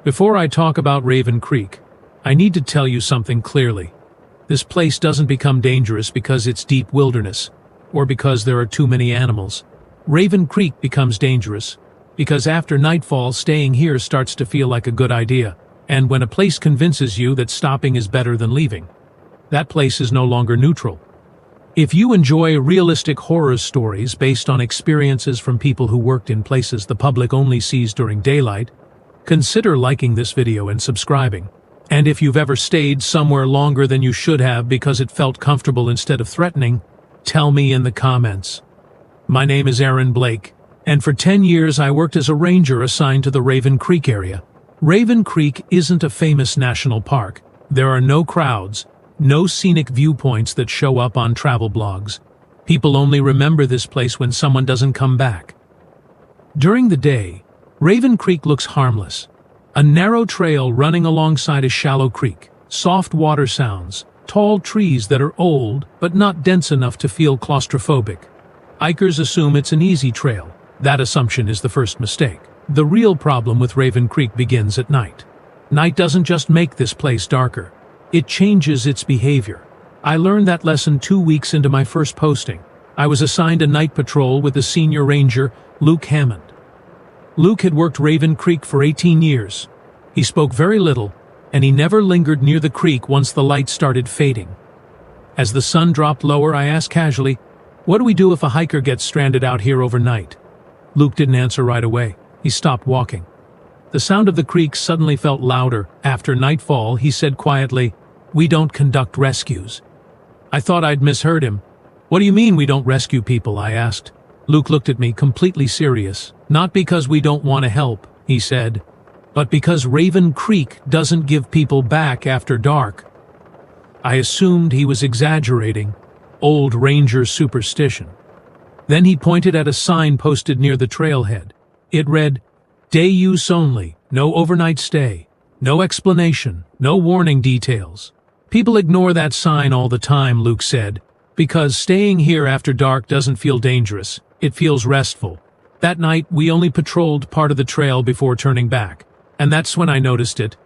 Before I talk about Raven Creek, I need to tell you something clearly. This place doesn't become dangerous because it's deep wilderness, or because there are too many animals. Raven Creek becomes dangerous because after nightfall, staying here starts to feel like a good idea. And when a place convinces you that stopping is better than leaving, that place is no longer neutral. If you enjoy realistic horror stories based on experiences from people who worked in places the public only sees during daylight, consider liking this video and subscribing. And if you've ever stayed somewhere longer than you should have because it felt comfortable instead of threatening, tell me in the comments. My name is Aaron Blake, and for 10 years I worked as a ranger assigned to the Raven Creek area. Raven Creek isn't a famous national park. There are no crowds, no scenic viewpoints that show up on travel blogs. People only remember this place when someone doesn't come back. During the day, Raven Creek looks harmless. A narrow trail running alongside a shallow creek, soft water sounds, tall trees that are old but not dense enough to feel claustrophobic. Hikers assume it's an easy trail. That assumption is the first mistake. The real problem with Raven Creek begins at night. Night doesn't just make this place darker. It changes its behavior. I learned that lesson 2 weeks into my first posting. I was assigned a night patrol with the senior ranger, Luke Hammond. Luke had worked Raven Creek for 18 years. He spoke very little, and he never lingered near the creek once the light started fading. As the sun dropped lower, I asked casually, "What do we do if a hiker gets stranded out here overnight?" Luke didn't answer right away. He stopped walking. The sound of the creek suddenly felt louder. After nightfall, he said quietly, "We don't conduct rescues." I thought I'd misheard him. "What do you mean we don't rescue people?" I asked. Luke looked at me, completely serious. "Not because we don't want to help," he said, "but because Raven Creek doesn't give people back after dark." I assumed he was exaggerating. Old ranger superstition. Then he pointed at a sign posted near the trailhead. It read, "Day use only, no overnight stay, no explanation, no warning details." People ignore that sign all the time, Luke said, because staying here after dark doesn't feel dangerous. It feels restful. That night, we only patrolled part of the trail before turning back, and that's when I noticed it.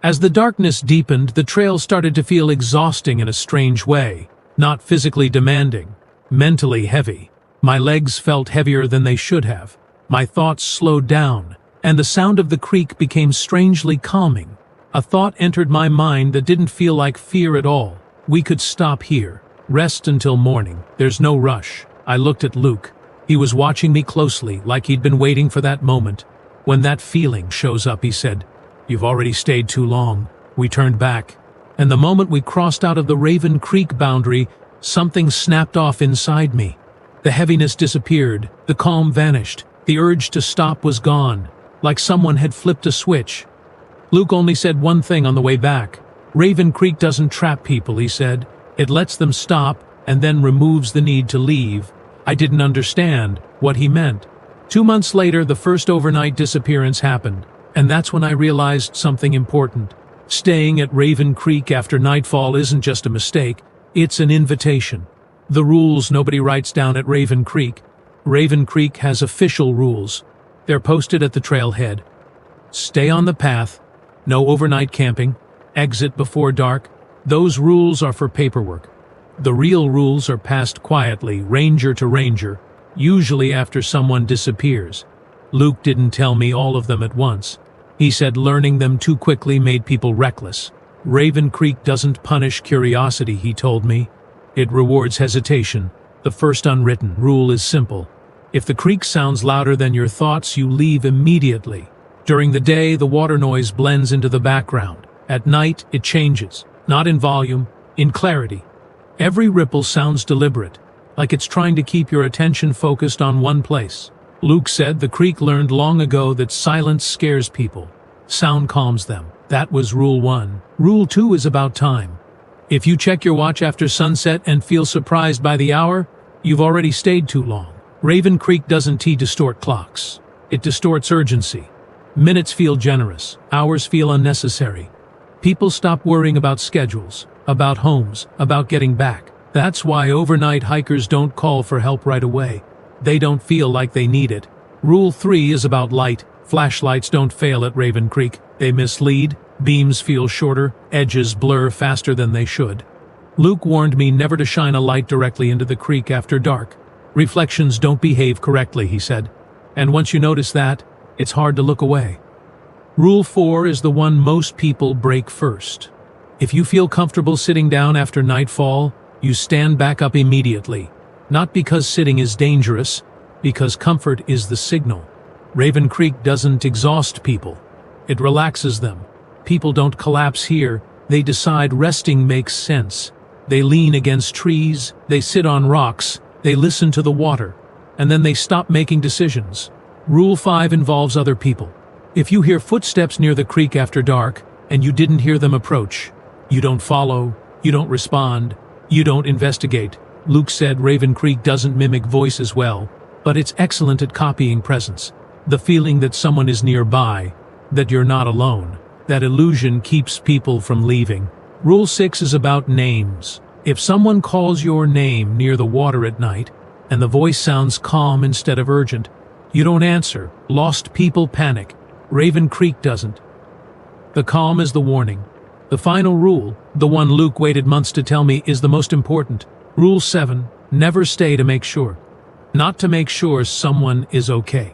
As the darkness deepened, the trail started to feel exhausting in a strange way, not physically demanding, mentally heavy. My legs felt heavier than they should have. My thoughts slowed down, and the sound of the creek became strangely calming. A thought entered my mind that didn't feel like fear at all. We could stop here, rest until morning. There's no rush. I looked at Luke. He was watching me closely, like he'd been waiting for that moment. When that feeling shows up, he said, "You've already stayed too long." We turned back, and the moment we crossed out of the Raven Creek boundary, something snapped off inside me. The heaviness disappeared, the calm vanished, the urge to stop was gone, like someone had flipped a switch. Luke only said one thing on the way back. "Raven Creek doesn't trap people," he said. "It lets them stop and then removes the need to leave." I didn't understand what he meant. 2 months later, the first overnight disappearance happened, and that's when I realized something important. Staying at Raven Creek after nightfall isn't just a mistake, it's an invitation. The rules nobody writes down at Raven Creek. Raven Creek has official rules. They're posted at the trailhead. Stay on the path, no overnight camping, exit before dark. Those rules are for paperwork. The real rules are passed quietly, ranger to ranger, usually after someone disappears. Luke didn't tell me all of them at once. He said learning them too quickly made people reckless. Raven Creek doesn't punish curiosity, he told me. It rewards hesitation. The first unwritten rule is simple. If the creek sounds louder than your thoughts, you leave immediately. During the day, the water noise blends into the background. At night, it changes, not in volume, in clarity. Every ripple sounds deliberate, like it's trying to keep your attention focused on one place. Luke said the creek learned long ago that silence scares people. Sound calms them. That was Rule 1. Rule 2 is about time. If you check your watch after sunset and feel surprised by the hour, you've already stayed too long. Raven Creek doesn't distort clocks. It distorts urgency. Minutes feel generous. Hours feel unnecessary. People stop worrying about schedules, about homes, about getting back. That's why overnight hikers don't call for help right away. They don't feel like they need it. Rule 3 is about light. Flashlights don't fail at Raven Creek. They mislead, beams feel shorter, edges blur faster than they should. Luke warned me never to shine a light directly into the creek after dark. Reflections don't behave correctly, he said. And once you notice that, it's hard to look away. Rule 4 is the one most people break first. If you feel comfortable sitting down after nightfall, you stand back up immediately. Not because sitting is dangerous, because comfort is the signal. Raven Creek doesn't exhaust people. It relaxes them. People don't collapse here. They decide resting makes sense. They lean against trees, they sit on rocks, they listen to the water, and then they stop making decisions. Rule 5 involves other people. If you hear footsteps near the creek after dark, and you didn't hear them approach, you don't follow, you don't respond, you don't investigate. Luke said Raven Creek doesn't mimic voices well, but it's excellent at copying presence. The feeling that someone is nearby, that you're not alone. That illusion keeps people from leaving. Rule 6 is about names. If someone calls your name near the water at night, and the voice sounds calm instead of urgent, you don't answer. Lost people panic. Raven Creek doesn't. The calm is the warning. The final rule, the one Luke waited months to tell me, is the most important. Rule 7, never stay to make sure. Not to make sure someone is okay.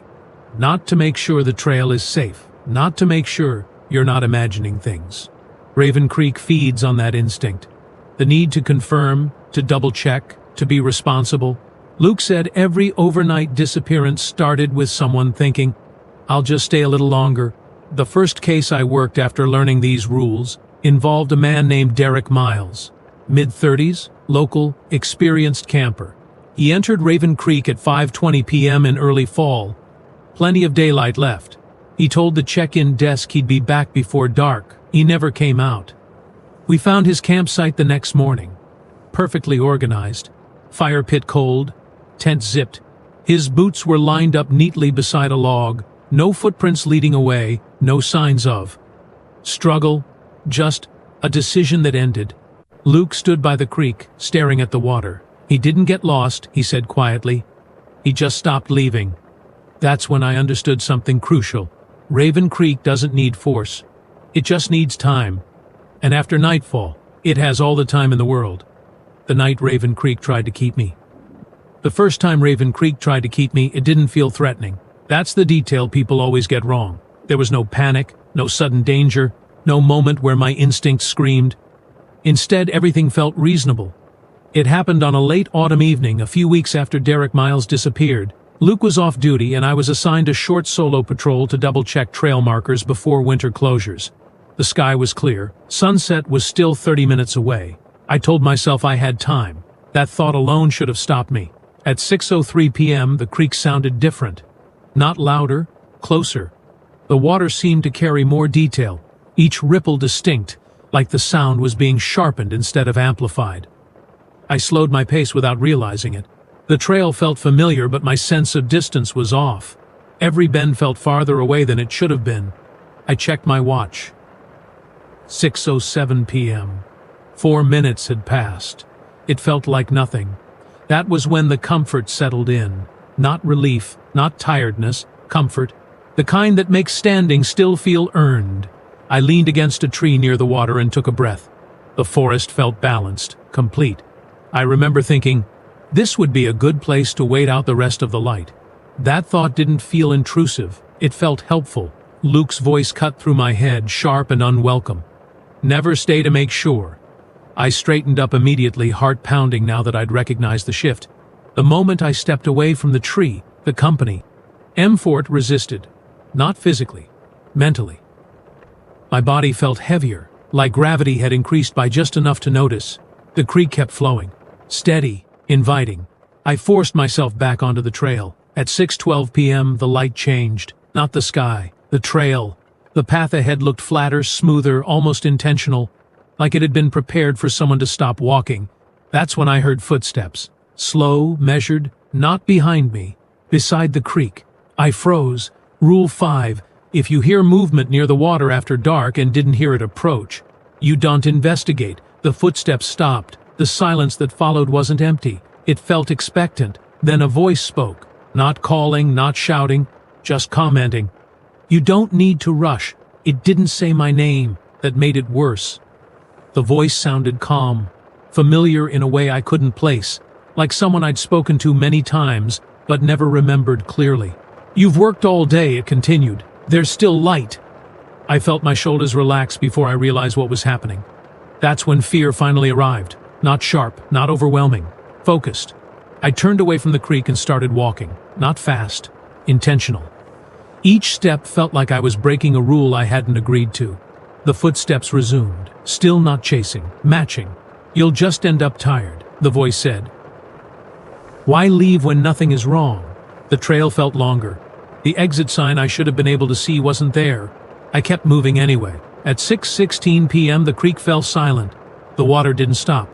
Not to make sure the trail is safe. Not to make sure you're not imagining things. Raven Creek feeds on that instinct. The need to confirm, to double-check, to be responsible. Luke said every overnight disappearance started with someone thinking, I'll just stay a little longer. The first case I worked after learning these rules involved a man named Derek Miles. Mid-30s, local, experienced camper. He entered Raven Creek at 5:20 p.m. in early fall. Plenty of daylight left. He told the check-in desk he'd be back before dark. He never came out. We found his campsite the next morning. Perfectly organized. Fire pit cold. Tent zipped. His boots were lined up neatly beside a log. No footprints leading away. No signs of struggle. Just a decision that ended. Luke stood by the creek, staring at the water. He didn't get lost, he said quietly. He just stopped leaving. That's when I understood something crucial. Raven Creek doesn't need force. It just needs time. And after nightfall, it has all the time in the world. The night Raven Creek tried to keep me. The first time Raven Creek tried to keep me, it didn't feel threatening. That's the detail people always get wrong. There was no panic, no sudden danger, no moment where my instincts screamed. Instead, everything felt reasonable. It happened on a late autumn evening, a few weeks after Derek Miles disappeared. Luke was off duty and I was assigned a short solo patrol to double-check trail markers before winter closures. The sky was clear. Sunset was still 30 minutes away. I told myself I had time. That thought alone should have stopped me. At 6:03 p.m., the creek sounded different. Not louder, closer. The water seemed to carry more detail, each ripple distinct, like the sound was being sharpened instead of amplified. I slowed my pace without realizing it. The trail felt familiar, but my sense of distance was off. Every bend felt farther away than it should have been. I checked my watch. 6:07 p.m. 4 minutes had passed. It felt like nothing. That was when the comfort settled in. Not relief, not tiredness, comfort. The kind that makes standing still feel earned. I leaned against a tree near the water and took a breath. The forest felt balanced, complete. I remember thinking, this would be a good place to wait out the rest of the light. That thought didn't feel intrusive. It felt helpful. Luke's voice cut through my head, sharp and unwelcome. Never stay to make sure. I straightened up immediately, heart pounding now that I'd recognized the shift. The moment I stepped away from the tree, the company, Fort resisted. Not physically, mentally. My body felt heavier, like gravity had increased by just enough to notice. The creek kept flowing. Steady, inviting. I forced myself back onto the trail. At 6:12 p.m., the light changed. Not the sky, the trail. The path ahead looked flatter, smoother, almost intentional, like it had been prepared for someone to stop walking. That's when I heard footsteps. Slow, measured, not behind me, beside the creek. I froze. Rule 5, if you hear movement near the water after dark and didn't hear it approach, you don't investigate. The footsteps stopped. The silence that followed wasn't empty. It felt expectant. Then a voice spoke. Not calling, not shouting, just commenting. You don't need to rush. It didn't say my name. That made it worse. The voice sounded calm, familiar in a way I couldn't place, like someone I'd spoken to many times, but never remembered clearly. You've worked all day, it continued. There's still light. I felt my shoulders relax before I realized what was happening. That's when fear finally arrived. Not sharp, not overwhelming, focused. I turned away from the creek and started walking, not fast, intentional. Each step felt like I was breaking a rule I hadn't agreed to. The footsteps resumed, still not chasing, matching. You'll just end up tired, the voice said. Why leave when nothing is wrong? The trail felt longer. The exit sign I should have been able to see wasn't there. I kept moving anyway. At 6:16 p.m. the creek fell silent. The water didn't stop,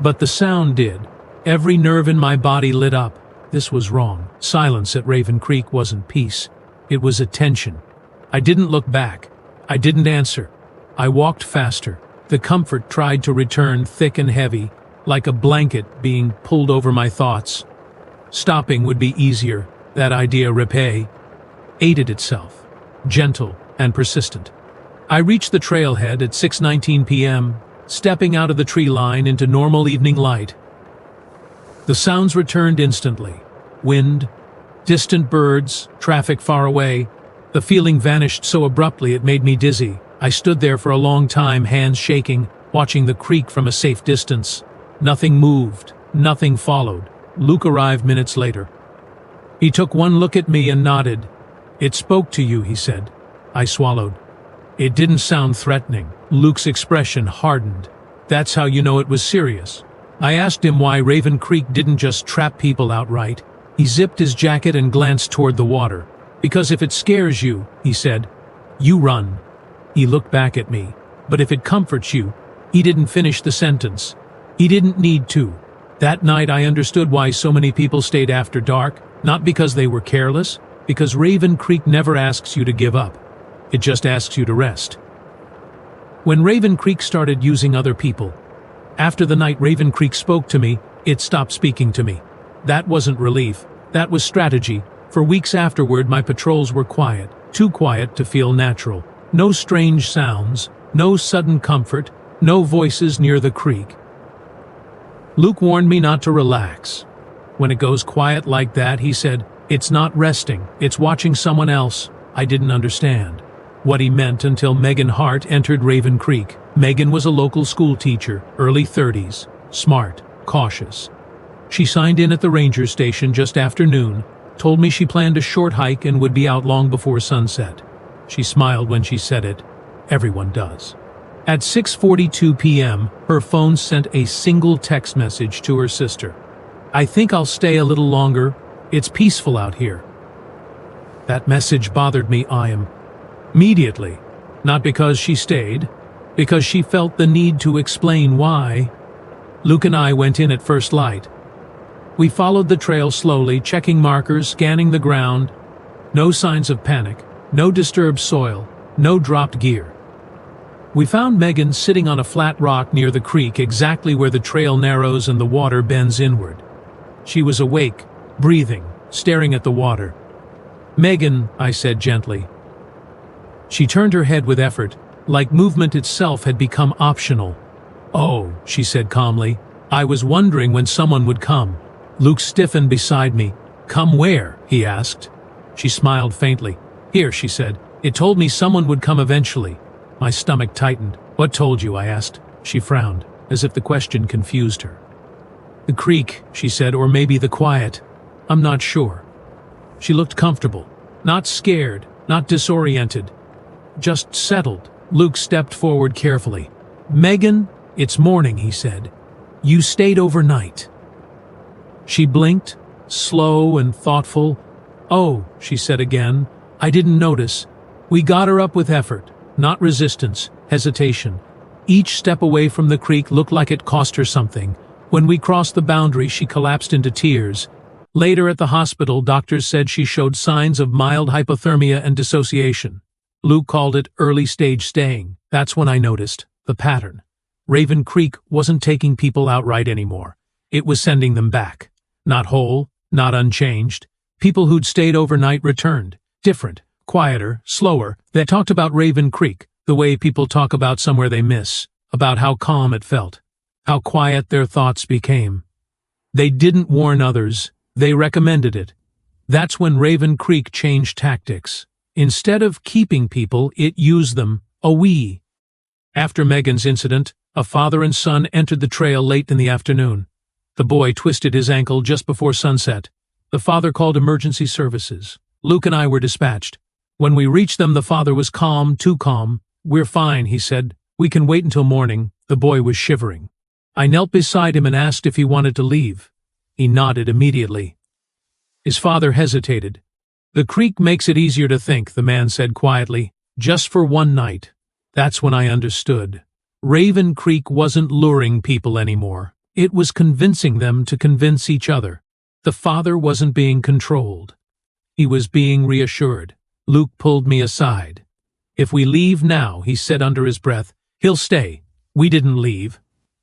but the sound did. Every nerve in my body lit up. This was wrong. Silence at Raven Creek wasn't peace. It was attention. I didn't look back. I didn't answer. I walked faster. The comfort tried to return, thick and heavy, like a blanket being pulled over my thoughts. Stopping would be easier. That idea, repay, aided itself, gentle and persistent. I reached the trailhead at 6:19 p.m., stepping out of the tree line into normal evening light. The sounds returned instantly. Wind, distant birds, traffic far away. The feeling vanished so abruptly it made me dizzy. I stood there for a long time, hands shaking, watching the creek from a safe distance. Nothing moved, nothing followed. Luke arrived minutes later. He took one look at me and nodded. It spoke to you, he said. I swallowed. It didn't sound threatening. Luke's expression hardened. That's how you know it was serious. I asked him why Raven Creek didn't just trap people outright. He zipped his jacket and glanced toward the water. Because if it scares you, he said, you run. He looked back at me. But if it comforts you, he didn't finish the sentence. He didn't need to. That night I understood why so many people stayed after dark, not because they were careless, because Raven Creek never asks you to give up. It just asks you to rest. When Raven Creek started using other people, after the night Raven Creek spoke to me, it stopped speaking to me. That wasn't relief. That was strategy. For weeks afterward, my patrols were quiet, too quiet to feel natural. No strange sounds, no sudden comfort, no voices near the creek. Luke warned me not to relax. When it goes quiet like that, he said, it's not resting, it's watching someone else. I didn't understand what he meant until Megan Hart entered Raven Creek. Megan was a local school teacher, early 30s, smart, cautious. She signed in at the ranger station just after noon, told me she planned a short hike and would be out long before sunset. She smiled when she said it. Everyone does. At 6:42 p.m., her phone sent a single text message to her sister. I think I'll stay a little longer. It's peaceful out here. That message bothered me immediately. Not because she stayed, because she felt the need to explain why. Luke and I went in at first light. We followed the trail slowly, checking markers, scanning the ground. No signs of panic, no disturbed soil, no dropped gear. We found Megan sitting on a flat rock near the creek, exactly where the trail narrows and the water bends inward. She was awake, breathing, staring at the water. Megan, I said gently. She turned her head with effort, like movement itself had become optional. Oh, she said calmly. I was wondering when someone would come. Luke stiffened beside me. Come where? He asked. She smiled faintly. Here, she said. It told me someone would come eventually. My stomach tightened. What told you? I asked. She frowned, as if the question confused her. The creek, she said, or maybe the quiet. I'm not sure. She looked comfortable. Not scared, not disoriented. Just settled. Luke stepped forward carefully. Megan, it's morning, he said. You stayed overnight. She blinked, slow and thoughtful. Oh, she said again. I didn't notice. We got her up with effort, not resistance, hesitation. Each step away from the creek looked like it cost her something. When we crossed the boundary, she collapsed into tears. Later at the hospital, doctors said she showed signs of mild hypothermia and dissociation. Luke called it early-stage staying. That's when I noticed the pattern. Raven Creek wasn't taking people outright anymore. It was sending them back. Not whole, not unchanged. People who'd stayed overnight returned, different, quieter, slower. They talked about Raven Creek, the way people talk about somewhere they miss, about how calm it felt, how quiet their thoughts became. They didn't warn others, they recommended it. That's when Raven Creek changed tactics. Instead of keeping people, it used them, After Megan's incident, a father and son entered the trail late in the afternoon. The boy twisted his ankle just before sunset. The father called emergency services. Luke and I were dispatched. When we reached them, the father was calm, too calm. "We're fine," he said. "We can wait until morning." The boy was shivering. I knelt beside him and asked if he wanted to leave. He nodded immediately. His father hesitated. "The creek makes it easier to think," the man said quietly. "Just for one night." That's when I understood. Raven Creek wasn't luring people anymore. It was convincing them to convince each other. The father wasn't being controlled. He was being reassured. Luke pulled me aside. "If we leave now," he said under his breath, "he'll stay." We didn't leave.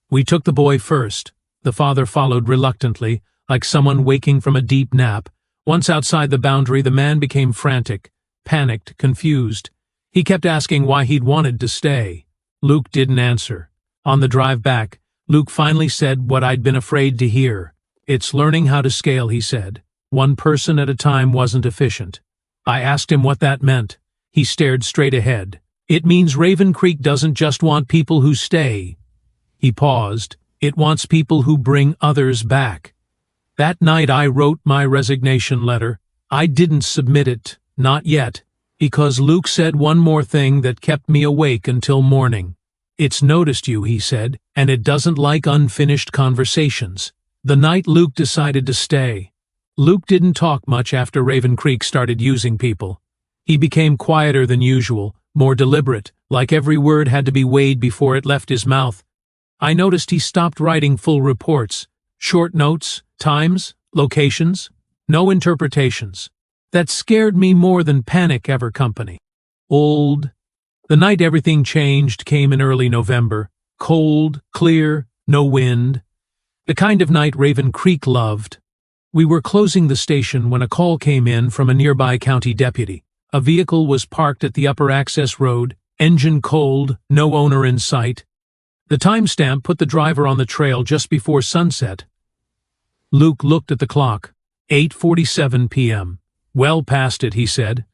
We took the boy first. The father followed reluctantly, like someone waking from a deep nap. Once outside the boundary, the man became frantic, panicked, confused. He kept asking why he'd wanted to stay. Luke didn't answer. On the drive back, Luke finally said what I'd been afraid to hear. "It's learning how to scale," he said. "One person at a time wasn't efficient." I asked him what that meant. He stared straight ahead. "It means Raven Creek doesn't just want people who stay." He paused. "It wants people who bring others back." That night I wrote my resignation letter. I didn't submit it, not yet, because Luke said one more thing that kept me awake until morning. "It's noticed you," he said, "and it doesn't like unfinished conversations." The night Luke decided to stay. Luke didn't talk much after Raven Creek started using people. He became quieter than usual, more deliberate, like every word had to be weighed before it left his mouth. I noticed he stopped writing full reports, short notes, times, locations, no interpretations. That scared me more than panic ever company. Old. The night everything changed came in early November. Cold, clear, no wind. The kind of night Raven Creek loved. We were closing the station when a call came in from a nearby county deputy. A vehicle was parked at the upper access road, engine cold, no owner in sight. The timestamp put the driver on the trail just before sunset. Luke looked at the clock. 8:47 p.m. "Well past it," he said.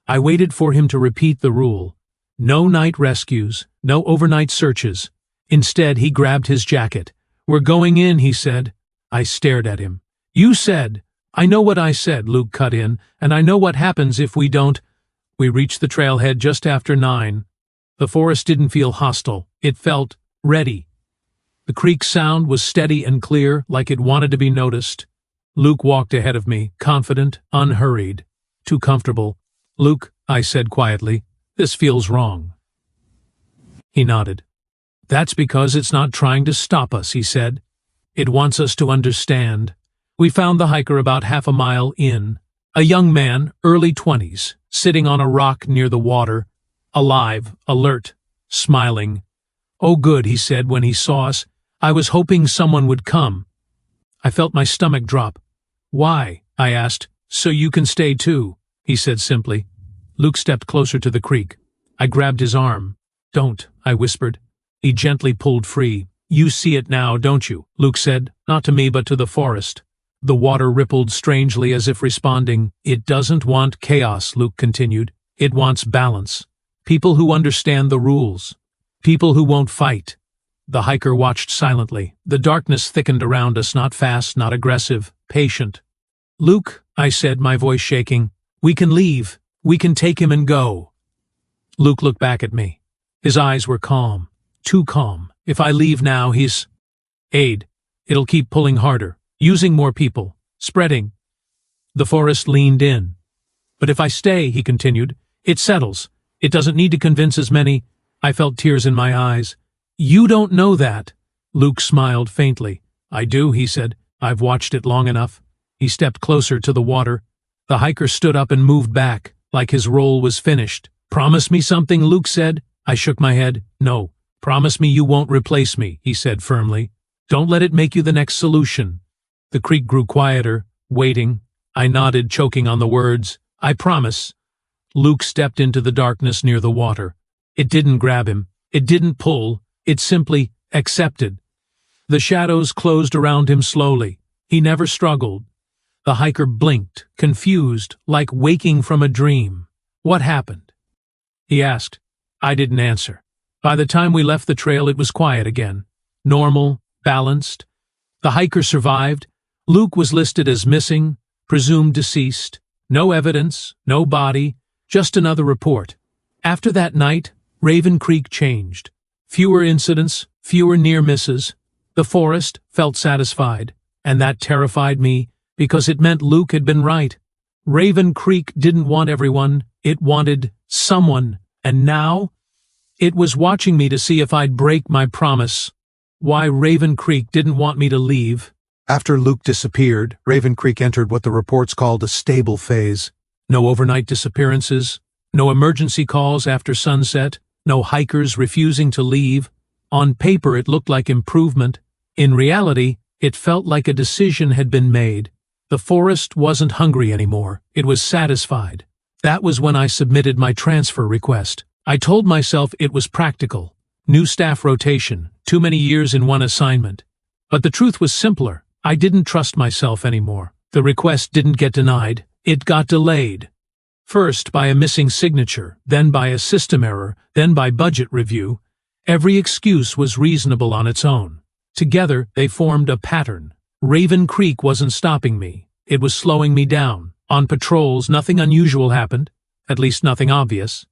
I waited for him to repeat the rule. No night rescues, no overnight searches. Instead, he grabbed his jacket. "We're going in," he said. I stared at him. "You said." "I know what I said," Luke cut in, "and I know what happens if we don't." We reached the trailhead just after 9. The forest didn't feel hostile. It felt ready. The creek sound was steady and clear, like it wanted to be noticed. Luke walked ahead of me, confident, unhurried, too comfortable. "Luke," I said quietly, "this feels wrong." He nodded. "That's because it's not trying to stop us," he said. "It wants us to understand." We found the hiker about half a mile in. A young man, early 20s, sitting on a rock near the water, alive, alert, smiling. "Oh good," he said when he saw us. "I was hoping someone would come." I felt my stomach drop. "Why?" I asked. "So you can stay too," he said simply. Luke stepped closer to the creek. I grabbed his arm. "Don't," I whispered. He gently pulled free. "You see it now, don't you?" Luke said, not to me but to the forest. The water rippled strangely as if responding. "It doesn't want chaos," Luke continued. "It wants balance. People who understand the rules. People who won't fight." The hiker watched silently. The darkness thickened around us, not fast, not aggressive, patient. "Luke," I said, my voice shaking, "we can leave. We can take him and go." Luke looked back at me. His eyes were calm, too calm. "If I leave now, he's aid. It'll keep pulling harder, using more people, spreading." The forest leaned in. "But if I stay," he continued, "it settles. It doesn't need to convince as many." I felt tears in my eyes. "You don't know that." Luke smiled faintly. "I do," he said. "I've watched it long enough." He stepped closer to the water. The hiker stood up and moved back, like his role was finished. "Promise me something," Luke said. I shook my head. "No. Promise me you won't replace me," he said firmly. "Don't let it make you the next solution." The creek grew quieter, waiting. I nodded, choking on the words. "I promise." Luke stepped into the darkness near the water. It didn't grab him. It didn't pull. It simply accepted. The shadows closed around him slowly. He never struggled. The hiker blinked, confused, like waking from a dream. "What happened?" he asked. I didn't answer. By the time we left the trail, it was quiet again. Normal, balanced. The hiker survived. Luke was listed as missing, presumed deceased. No evidence, no body, just another report. After that night, Raven Creek changed. Fewer incidents, fewer near misses. The forest felt satisfied, and that terrified me because it meant Luke had been right. Raven Creek didn't want everyone, it wanted someone, and now it was watching me to see if I'd break my promise. Why Raven Creek didn't want me to leave. After Luke disappeared, Raven Creek entered what the reports called a stable phase. No overnight disappearances, no emergency calls after sunset, no hikers refusing to leave. On paper it looked like improvement. In reality, it felt like a decision had been made. The forest wasn't hungry anymore, it was satisfied. That was when I submitted my transfer request. I told myself it was practical. New staff rotation, too many years in one assignment. But the truth was simpler. I didn't trust myself anymore. The request didn't get denied, it got delayed. First by a missing signature, then by a system error, then by budget review. Every excuse was reasonable on its own. Together, they formed a pattern. Raven Creek wasn't stopping me. It was slowing me down. On patrols, nothing unusual happened. At least nothing obvious.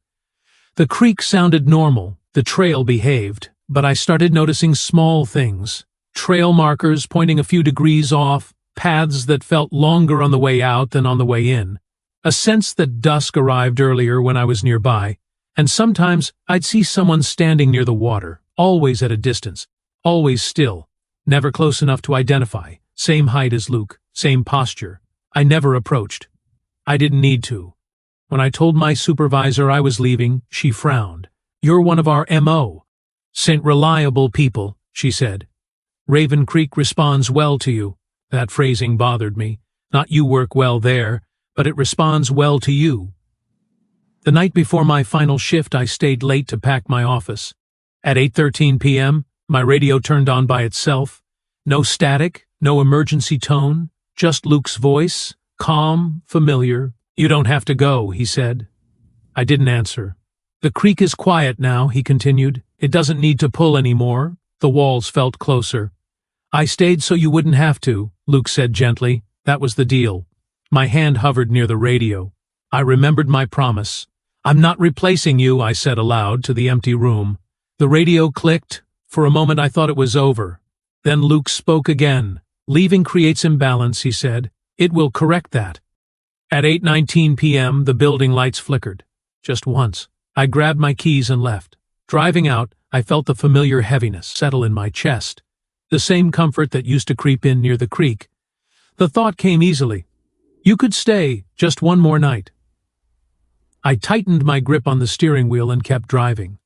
The creek sounded normal. The trail behaved. But I started noticing small things. Trail markers pointing a few degrees off. Paths that felt longer on the way out than on the way in. A sense that dusk arrived earlier when I was nearby. And sometimes I'd see someone standing near the water, always at a distance, always still, never close enough to identify, same height as Luke, same posture. I never approached. I didn't need to. When I told my supervisor I was leaving, she frowned. "You're one of our M.O. Saint Reliable people," she said. "Raven Creek responds well to you." That phrasing bothered me. Not you work well there, but it responds well to you. The night before my final shift, I stayed late to pack my office. At 8:13 p.m., my radio turned on by itself. No static, no emergency tone, just Luke's voice, calm, familiar. "You don't have to go," he said. I didn't answer. "The creek is quiet now," he continued. "It doesn't need to pull anymore." The walls felt closer. "I stayed so you wouldn't have to," Luke said gently. That was the deal. My hand hovered near the radio. I remembered my promise. "I'm not replacing you," I said aloud to the empty room. The radio clicked. For a moment I thought it was over. Then Luke spoke again. "Leaving creates imbalance," he said. "It will correct that." At 8:19 p.m., the building lights flickered. Just once. I grabbed my keys and left. Driving out, I felt the familiar heaviness settle in my chest. The same comfort that used to creep in near the creek. The thought came easily. You could stay just one more night. I tightened my grip on the steering wheel and kept driving.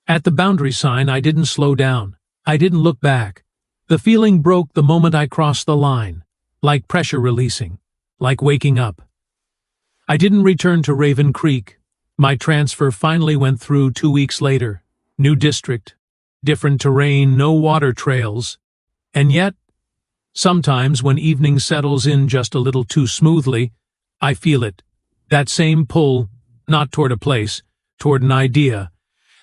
At the boundary sign, I didn't slow down. I didn't look back. The feeling broke the moment I crossed the line, like pressure releasing, like waking up. I didn't return to Raven Creek. My transfer finally went through 2 weeks later. New district, different terrain, no water trails. And yet, sometimes when evening settles in just a little too smoothly, I feel it. That same pull, not toward a place, toward an idea.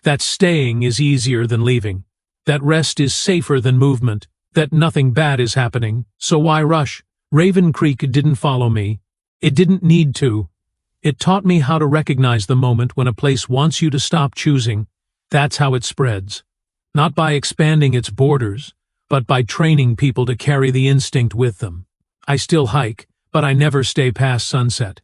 That staying is easier than leaving. That rest is safer than movement. That nothing bad is happening, so why rush? Raven Creek didn't follow me. It didn't need to. It taught me how to recognize the moment when a place wants you to stop choosing. That's how it spreads. Not by expanding its borders, but by training people to carry the instinct with them. I still hike, but I never stay past sunset.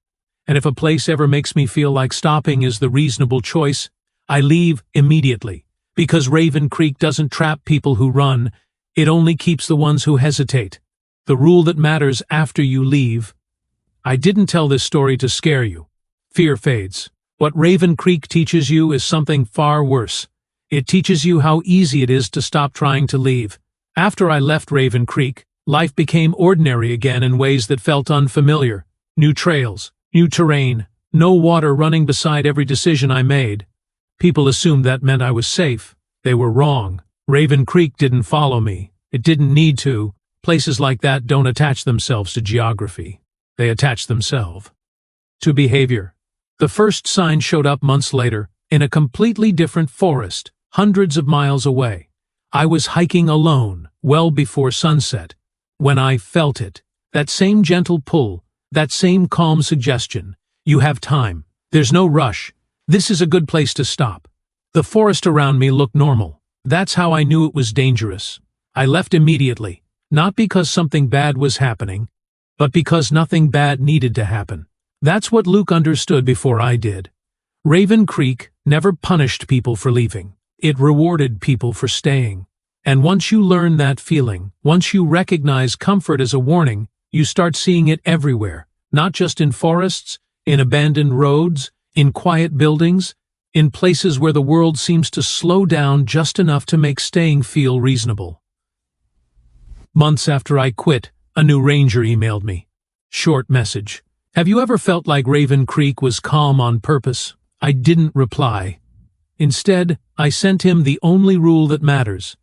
And if a place ever makes me feel like stopping is the reasonable choice, I leave immediately. Because Raven Creek doesn't trap people who run, it only keeps the ones who hesitate. The rule that matters after you leave. I didn't tell this story to scare you. Fear fades. What Raven Creek teaches you is something far worse. It teaches you how easy it is to stop trying to leave. After I left Raven Creek, life became ordinary again in ways that felt unfamiliar. New trails, new terrain, No water running beside every decision I made. People assumed that meant I was safe. They were wrong. Raven Creek didn't follow me. It didn't need to. Places like that don't attach themselves to geography. They attach themselves to behavior. The first sign showed up months later, in a completely different forest, hundreds of miles away. I was hiking alone, well before sunset, when I felt it. That same gentle pull, that same calm suggestion. You have time. There's no rush. This is a good place to stop. The forest around me looked normal. That's how I knew it was dangerous. I left immediately, not because something bad was happening, but because nothing bad needed to happen. That's what Luke understood before I did. Raven Creek never punished people for leaving. It rewarded people for staying. And once you learn that feeling, once you recognize comfort as a warning, you start seeing it everywhere, not just in forests, in abandoned roads, in quiet buildings, in places where the world seems to slow down just enough to make staying feel reasonable. Months after I quit, a new ranger emailed me. Short message. Have you ever felt like Raven Creek was calm on purpose? I didn't reply. Instead, I sent him the only rule that matters.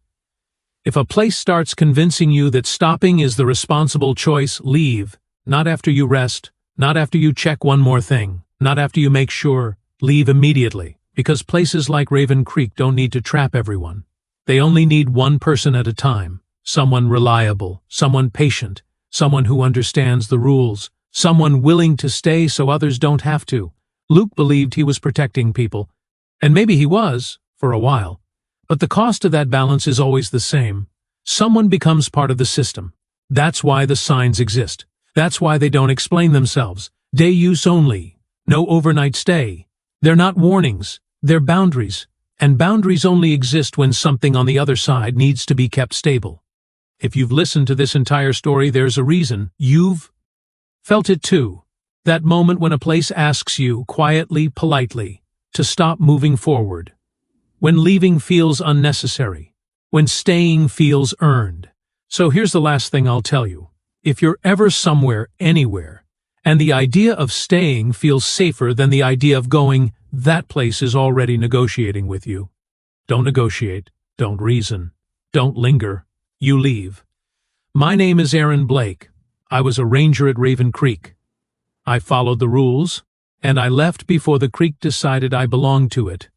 If a place starts convincing you that stopping is the responsible choice, leave. Not after you rest, not after you check one more thing, not after you make sure. Leave immediately, because places like Raven Creek don't need to trap everyone. They only need one person at a time, someone reliable, someone patient, someone who understands the rules, someone willing to stay so others don't have to. Luke believed he was protecting people, and maybe he was, for a while. But the cost of that balance is always the same. Someone becomes part of the system. That's why the signs exist. That's why they don't explain themselves. Day use only. No overnight stay. They're not warnings. They're boundaries. And boundaries only exist when something on the other side needs to be kept stable. If you've listened to this entire story, there's a reason. You've felt it too. That moment when a place asks you, quietly, politely, to stop moving forward. When leaving feels unnecessary. When staying feels earned. So here's the last thing I'll tell you. If you're ever somewhere, anywhere, and the idea of staying feels safer than the idea of going, that place is already negotiating with you. Don't negotiate. Don't reason. Don't linger. You leave. My name is Aaron Blake. I was a ranger at Raven Creek. I followed the rules, and I left before the creek decided I belonged to it.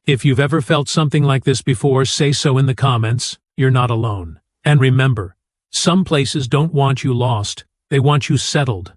If you've ever felt something like this before, say so in the comments. You're not alone. And remember, some places don't want you lost. They want you settled.